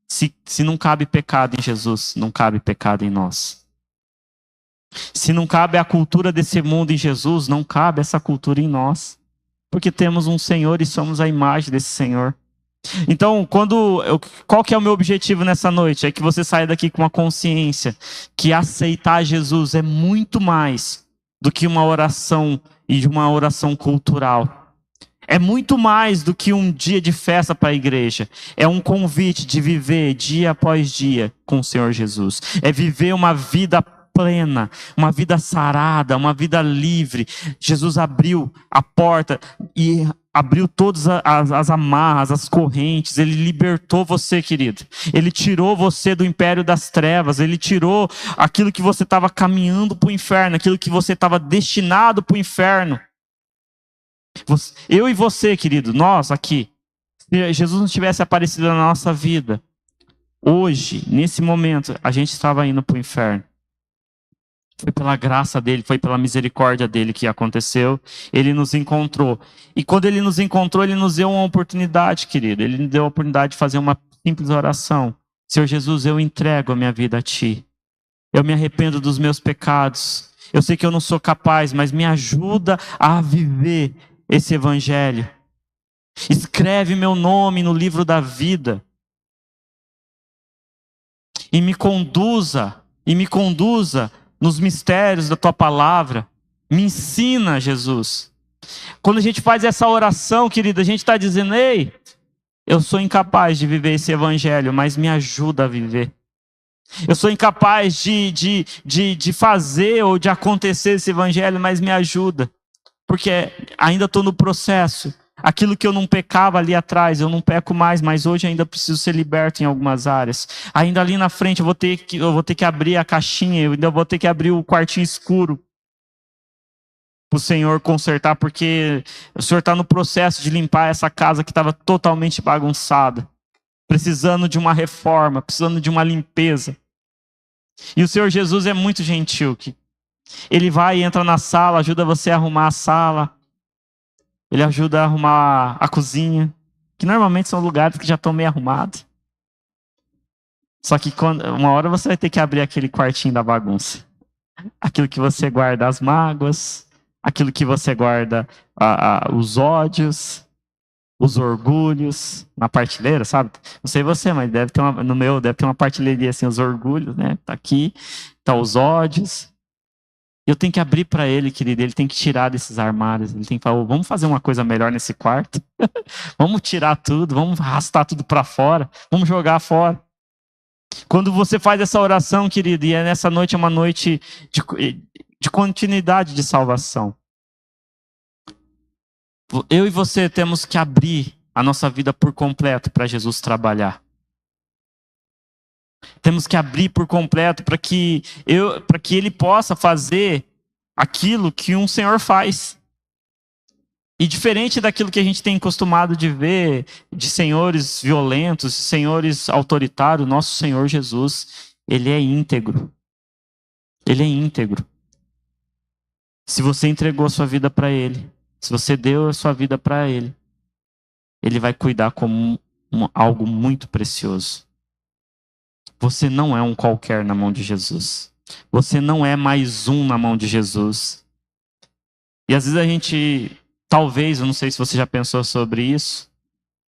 Se não cabe pecado em Jesus, não cabe pecado em nós. Se não cabe a cultura desse mundo em Jesus, não cabe essa cultura em nós. Porque temos um Senhor e somos a imagem desse Senhor. Então, qual que é o meu objetivo nessa noite? É que você saia daqui com uma consciência que aceitar Jesus é muito mais do que uma oração e de uma oração cultural. É muito mais do que um dia de festa para a igreja. É um convite de viver dia após dia com o Senhor Jesus. É viver uma vida plena, uma vida sarada, uma vida livre. Jesus abriu a porta e abriu todas as amarras, as correntes. Ele libertou você, querido. Ele tirou você do império das trevas. Ele tirou aquilo que você estava caminhando para o inferno, aquilo que você estava destinado para o inferno. Eu e você, querido, nós aqui, se Jesus não tivesse aparecido na nossa vida, hoje, nesse momento, a gente estava indo para o inferno. Foi pela graça dele, foi pela misericórdia dele que aconteceu. Ele nos encontrou. E quando ele nos encontrou, ele nos deu uma oportunidade, querido. Ele nos deu a oportunidade de fazer uma simples oração. Senhor Jesus, eu entrego a minha vida a Ti. Eu me arrependo dos meus pecados. Eu sei que eu não sou capaz, mas me ajuda a viver esse evangelho. Escreve meu nome no livro da vida. E me conduza nos mistérios da Tua palavra. Me ensina, Jesus. Quando a gente faz essa oração, querida, a gente está dizendo, ei, eu sou incapaz de viver esse evangelho, mas me ajuda a viver. Eu sou incapaz de fazer ou de acontecer esse evangelho, mas me ajuda. Porque ainda estou no processo. Aquilo que eu não pecava ali atrás, eu não peco mais, mas hoje ainda preciso ser liberto em algumas áreas. Ainda ali na frente eu vou ter que abrir a caixinha, eu ainda vou ter que abrir o quartinho escuro para o Senhor consertar, porque o Senhor está no processo de limpar essa casa que estava totalmente bagunçada, precisando de uma reforma, precisando de uma limpeza. E o Senhor Jesus é muito gentil. Ele vai e entra na sala, ajuda você a arrumar a sala. Ele ajuda a arrumar a cozinha, que normalmente são lugares que já estão meio arrumados. Só que uma hora você vai ter que abrir aquele quartinho da bagunça. Aquilo que você guarda as mágoas, aquilo que você guarda os ódios. os orgulhos na partilheira, sabe? Não sei você, mas deve ter no meu deve ter uma partilheira assim, os orgulhos, né? Tá aqui, tá os ódios. Eu tenho que abrir para ele, querido. Ele tem que tirar desses armários. Ele tem que falar: "Oh, vamos fazer uma coisa melhor nesse quarto. Vamos tirar tudo, vamos arrastar tudo para fora, vamos jogar fora." Quando você faz essa oração, querido, e nessa noite é uma noite de continuidade de salvação. Eu e você temos que abrir a nossa vida por completo para Jesus trabalhar. Temos que abrir por completo para que ele possa fazer aquilo que um Senhor faz. E diferente daquilo que a gente tem acostumado de ver, de senhores violentos, senhores autoritários, nosso Senhor Jesus, ele é íntegro. Ele é íntegro. Se você entregou a sua vida para ele, se você deu a sua vida para ele, ele vai cuidar como algo muito precioso. Você não é um qualquer na mão de Jesus. Você não é mais um na mão de Jesus. E às vezes a gente, talvez, eu não sei se você já pensou sobre isso,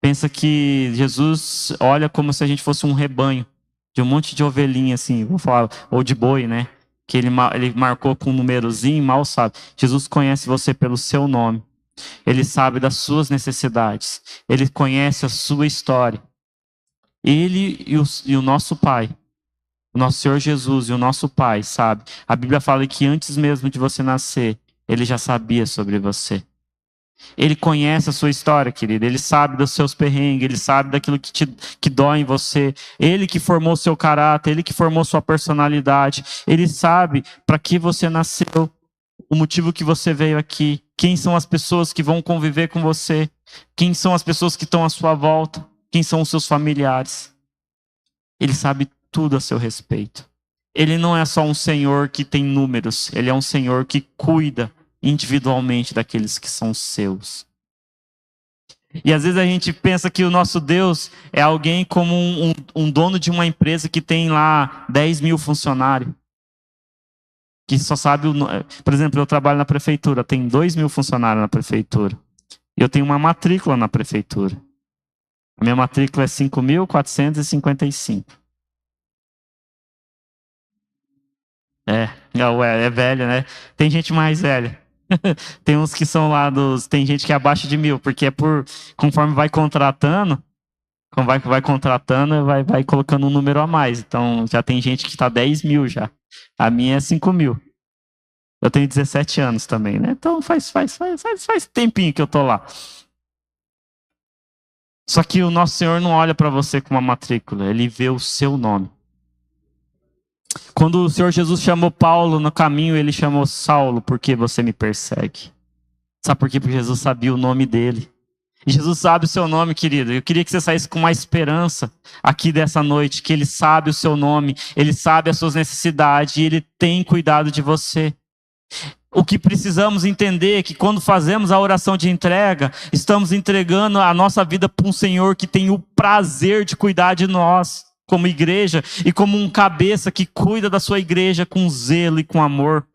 pensa que Jesus olha como se a gente fosse um rebanho, de um monte de ovelhinha assim, vou falar, ou de boi, né? Que ele marcou com um númerozinho, mal sabe. Jesus conhece você pelo seu nome. Ele sabe das suas necessidades. Ele conhece a sua história. Ele e o nosso Pai, o nosso Senhor Jesus e o nosso Pai, sabe? A Bíblia fala que antes mesmo de você nascer, ele já sabia sobre você. Ele conhece a sua história, querido. Ele sabe dos seus perrengues, ele sabe daquilo que dói em você. Ele que formou seu caráter, ele que formou sua personalidade. Ele sabe para que você nasceu, o motivo que você veio aqui, quem são as pessoas que vão conviver com você, quem são as pessoas que estão à sua volta, quem são os seus familiares. Ele sabe tudo a seu respeito. Ele não é só um Senhor que tem números, ele é um Senhor que cuida individualmente daqueles que são seus. E às vezes a gente pensa que o nosso Deus é alguém como um dono de uma empresa que tem lá 10 mil funcionários. Que só sabe, por exemplo, eu trabalho na prefeitura, tem 2 mil funcionários na prefeitura. E eu tenho uma matrícula na prefeitura. A minha matrícula é 5.455. É velho, né? Tem gente mais velha. Tem uns que são lá tem gente que é abaixo de 1.000, porque conforme vai contratando, vai colocando um número a mais. Então já tem gente que está 10 mil já. A minha é 5 mil. Eu tenho 17 anos também, né? Então faz tempinho que eu tô lá. Só que o nosso Senhor não olha para você com uma matrícula, ele vê o seu nome. Quando o Senhor Jesus chamou Paulo no caminho, ele chamou Saulo, porque você me persegue. Sabe por quê? Porque Jesus sabia o nome dele. E Jesus sabe o seu nome, querido. Eu queria que você saísse com uma esperança aqui dessa noite, que ele sabe o seu nome, ele sabe as suas necessidades e ele tem cuidado de você. O que precisamos entender é que quando fazemos a oração de entrega, estamos entregando a nossa vida para um Senhor que tem o prazer de cuidar de nós, como igreja, e como um cabeça que cuida da sua igreja com zelo e com amor.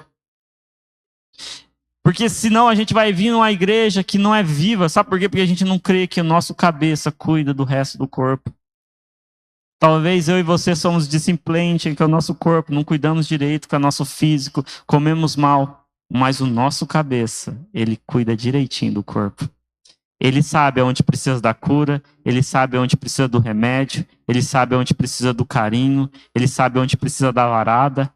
Porque senão a gente vai vir numa igreja que não é viva. Sabe por quê? Porque a gente não crê que o nosso cabeça cuida do resto do corpo. Talvez eu e você somos disciplentes com o nosso corpo, não cuidamos direito com o nosso físico, comemos mal. Mas o nosso cabeça, ele cuida direitinho do corpo. Ele sabe onde precisa da cura, ele sabe onde precisa do remédio, ele sabe onde precisa do carinho, ele sabe onde precisa da varada.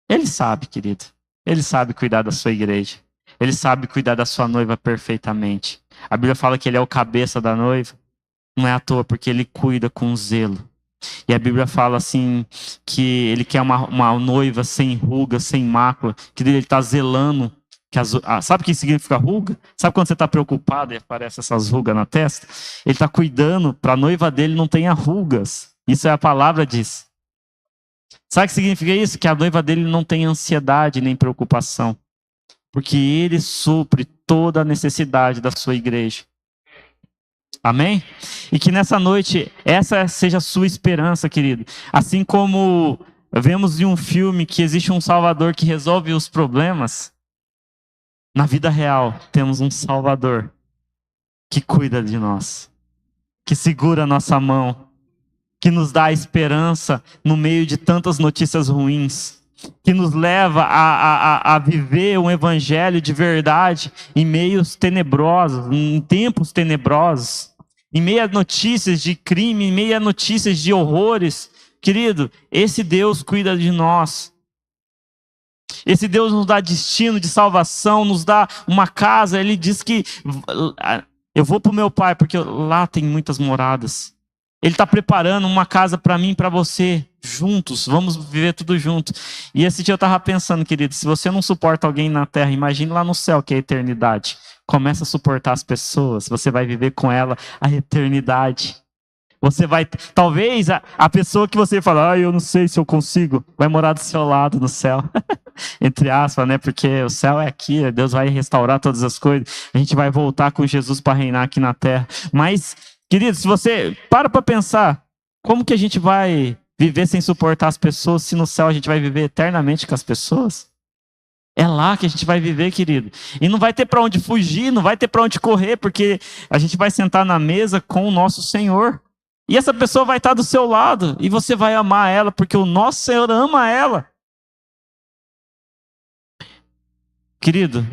Ele sabe, querido. Ele sabe cuidar da sua igreja. Ele sabe cuidar da sua noiva perfeitamente. A Bíblia fala que ele é o cabeça da noiva. Não é à toa, porque ele cuida com zelo. E a Bíblia fala assim, que ele quer uma noiva sem ruga, sem mácula, que ele está zelando. Sabe o que significa ruga? Sabe quando você está preocupado e aparecem essas rugas na testa? Ele está cuidando para a noiva dele não tenha rugas. Isso é a palavra diz. Sabe o que significa isso? Que a noiva dele não tem ansiedade nem preocupação. Porque ele supre toda a necessidade da sua igreja. Amém? E que nessa noite, essa seja a sua esperança, querido. Assim como vemos em um filme que existe um Salvador que resolve os problemas, na vida real, temos um Salvador que cuida de nós, que segura a nossa mão, que nos dá esperança no meio de tantas notícias ruins, que nos leva a viver um evangelho de verdade em meios tenebrosos, em tempos tenebrosos, em meio a notícias de crime, em meio a notícias de horrores. Querido, esse Deus cuida de nós. Esse Deus nos dá destino de salvação, nos dá uma casa. Ele diz que eu vou para o meu pai, porque lá tem muitas moradas. Ele está preparando uma casa para mim e para você, juntos, vamos viver tudo junto. E esse dia eu estava pensando, querido, se você não suporta alguém na terra, imagine lá no céu, que é a eternidade. Começa a suportar as pessoas, você vai viver com ela a eternidade. Você vai, talvez a pessoa que você fala, eu não sei se eu consigo, vai morar do seu lado no céu. Entre aspas, né? Porque o céu é aqui, Deus vai restaurar todas as coisas. A gente vai voltar com Jesus para reinar aqui na terra. Mas, querido, se você para pensar, como que a gente vai viver sem suportar as pessoas, se no céu a gente vai viver eternamente com as pessoas? É lá que a gente vai viver, querido. E não vai ter para onde fugir, não vai ter para onde correr, porque a gente vai sentar na mesa com o nosso Senhor. E essa pessoa vai estar do seu lado, e você vai amar ela, porque o nosso Senhor ama ela. Querido,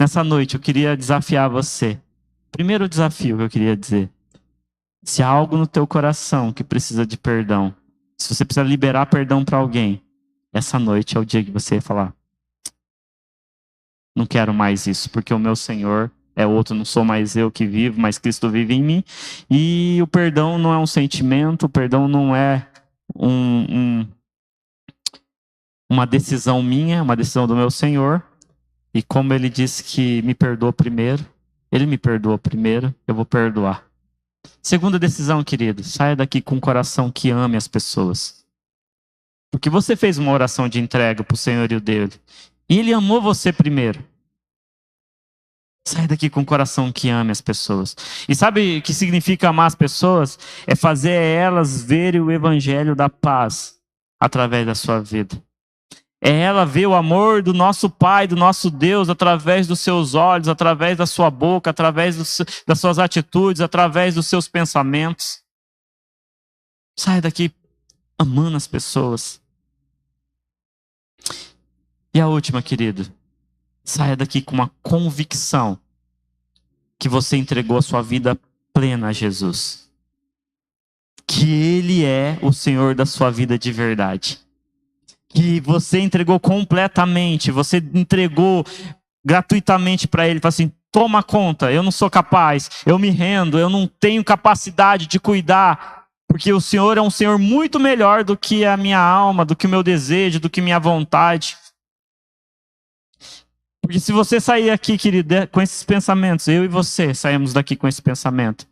nessa noite eu queria desafiar você. Primeiro desafio que eu queria dizer. Se há algo no teu coração que precisa de perdão, se você precisa liberar perdão para alguém, essa noite é o dia que você vai falar, não quero mais isso, porque o meu Senhor é outro, não sou mais eu que vivo, mas Cristo vive em mim. E o perdão não é um sentimento, o perdão não é uma decisão minha, uma decisão do meu Senhor. E como ele disse que me perdoou primeiro, ele me perdoou primeiro, eu vou perdoar. Segunda decisão, querido, saia daqui com um coração que ame as pessoas. Porque você fez uma oração de entrega para o senhorio dele. E ele amou você primeiro. Saia daqui com um coração que ame as pessoas. E sabe o que significa amar as pessoas? É fazer elas verem o evangelho da paz através da sua vida. É ela ver o amor do nosso Pai, do nosso Deus, através dos seus olhos, através da sua boca, através das suas atitudes, através dos seus pensamentos. Saia daqui amando as pessoas. E a última, querido. Saia daqui com uma convicção que você entregou a sua vida plena a Jesus. Que Ele é o Senhor da sua vida de verdade. Que você entregou completamente, você entregou gratuitamente para Ele. Fala assim, toma conta, eu não sou capaz, eu me rendo, eu não tenho capacidade de cuidar. Porque o Senhor é um Senhor muito melhor do que a minha alma, do que o meu desejo, do que minha vontade. Porque se você sair aqui, querido, com esses pensamentos, eu e você saímos daqui com esse pensamento,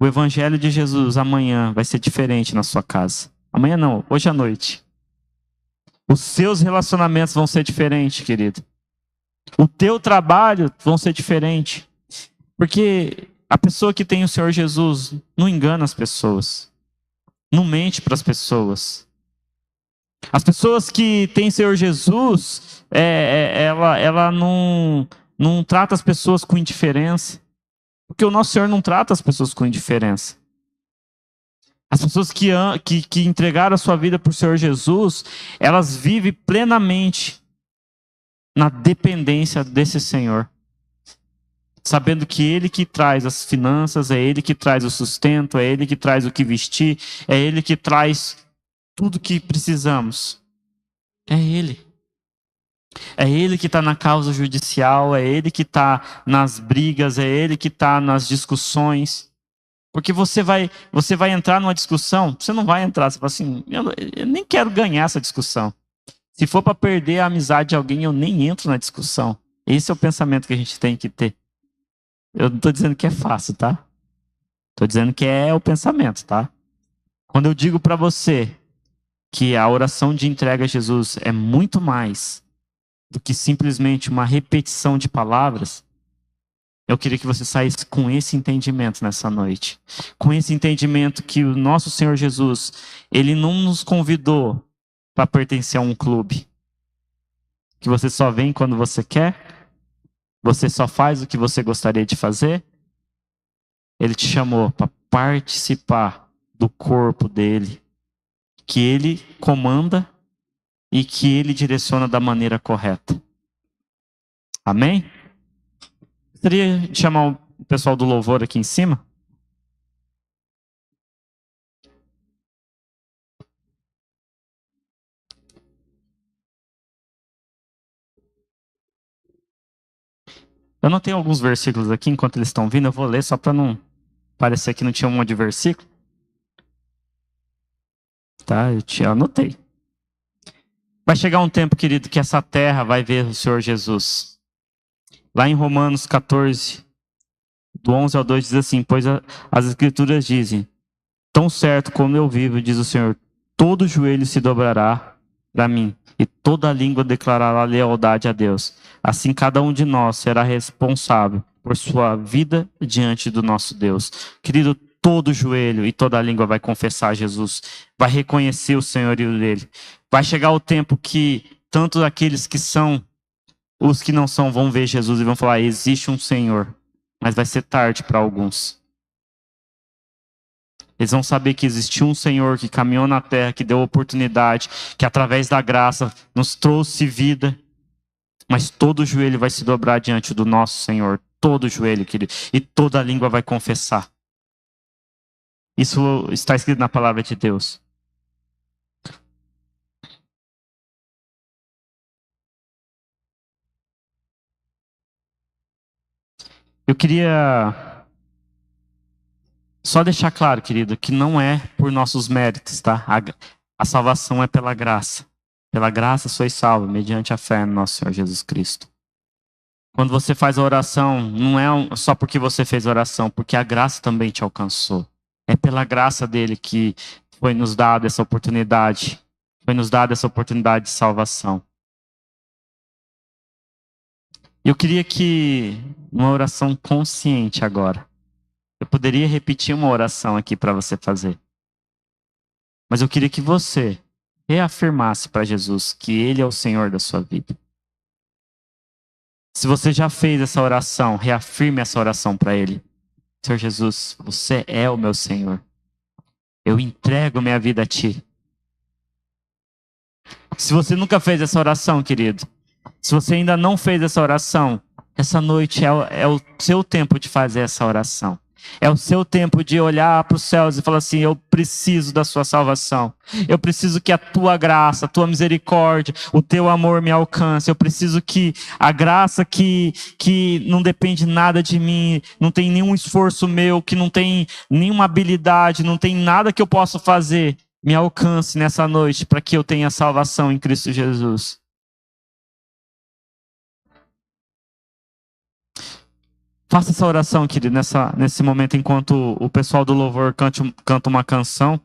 o Evangelho de Jesus amanhã vai ser diferente na sua casa. Amanhã não, hoje à noite. Os seus relacionamentos vão ser diferentes, querido. O teu trabalho vão ser diferente. Porque a pessoa que tem o Senhor Jesus não engana as pessoas. Não mente para as pessoas. As pessoas que têm o Senhor Jesus, ela não trata as pessoas com indiferença. Porque o nosso Senhor não trata as pessoas com indiferença. As pessoas que entregaram a sua vida para o Senhor Jesus, elas vivem plenamente na dependência desse Senhor. Sabendo que Ele que traz as finanças, é Ele que traz o sustento, é Ele que traz o que vestir, é Ele que traz tudo que precisamos. É Ele. É Ele que está na causa judicial, é Ele que está nas brigas, é Ele que está nas discussões. Porque você vai entrar numa discussão, você não vai entrar, você fala assim, eu nem quero ganhar essa discussão. Se for para perder a amizade de alguém, eu nem entro na discussão. Esse é o pensamento que a gente tem que ter. Eu não estou dizendo que é fácil, tá? Estou dizendo que é o pensamento, tá? Quando eu digo para você que a oração de entrega a Jesus é muito mais do que simplesmente uma repetição de palavras, eu queria que você saísse com esse entendimento nessa noite. Com esse entendimento que o nosso Senhor Jesus, Ele não nos convidou para pertencer a um clube. Que você só vem quando você quer, você só faz o que você gostaria de fazer, Ele te chamou para participar do corpo dele, que ele comanda e que ele direciona da maneira correta. Amém? Gostaria de chamar o pessoal do louvor aqui em cima. Eu não tenho alguns versículos aqui, enquanto eles estão vindo, eu vou ler só para não parecer que não tinha um monte de versículo. Tá, eu te anotei. Vai chegar um tempo, querido, que essa terra vai ver o Senhor Jesus. Lá em Romanos 14, do 11 ao 2, diz assim: pois as escrituras dizem, tão certo como eu vivo, diz o Senhor, todo joelho se dobrará para mim, e toda língua declarará lealdade a Deus. Assim cada um de nós será responsável por sua vida diante do nosso Deus. Querido, todo joelho e toda língua vai confessar Jesus, vai reconhecer o senhorio dele. Vai chegar o tempo que tanto aqueles que são, os que não são, vão ver Jesus e vão falar, existe um Senhor. Mas vai ser tarde para alguns. Eles vão saber que existiu um Senhor que caminhou na terra, que deu oportunidade, que através da graça nos trouxe vida. Mas todo joelho vai se dobrar diante do nosso Senhor. Todo joelho, querido. E toda língua vai confessar. Isso está escrito na palavra de Deus. Eu queria só deixar claro, querido, que não é por nossos méritos, tá? A salvação é pela graça. Pela graça sois salvos, mediante a fé no nosso Senhor Jesus Cristo. Quando você faz a oração, não é só porque você fez a oração, porque a graça também te alcançou. É pela graça dele que foi nos dada essa oportunidade. Foi nos dada essa oportunidade de salvação. Eu queria que, uma oração consciente agora, eu poderia repetir uma oração aqui para você fazer. Mas eu queria que você reafirmasse para Jesus que Ele é o Senhor da sua vida. Se você já fez essa oração, reafirme essa oração para Ele. Senhor Jesus, você é o meu Senhor. Eu entrego minha vida a Ti. Se você nunca fez essa oração, querido, se você ainda não fez essa oração, essa noite é o seu tempo de fazer essa oração. É o seu tempo de olhar para os céus e falar assim: eu preciso da sua salvação. Eu preciso que a tua graça, a tua misericórdia, o teu amor me alcance. Eu preciso que a graça que não depende nada de mim, não tem nenhum esforço meu, que não tem nenhuma habilidade, não tem nada que eu possa fazer, me alcance nessa noite para que eu tenha salvação em Cristo Jesus. Faça essa oração, querido, nesse momento, enquanto o pessoal do louvor canta uma canção.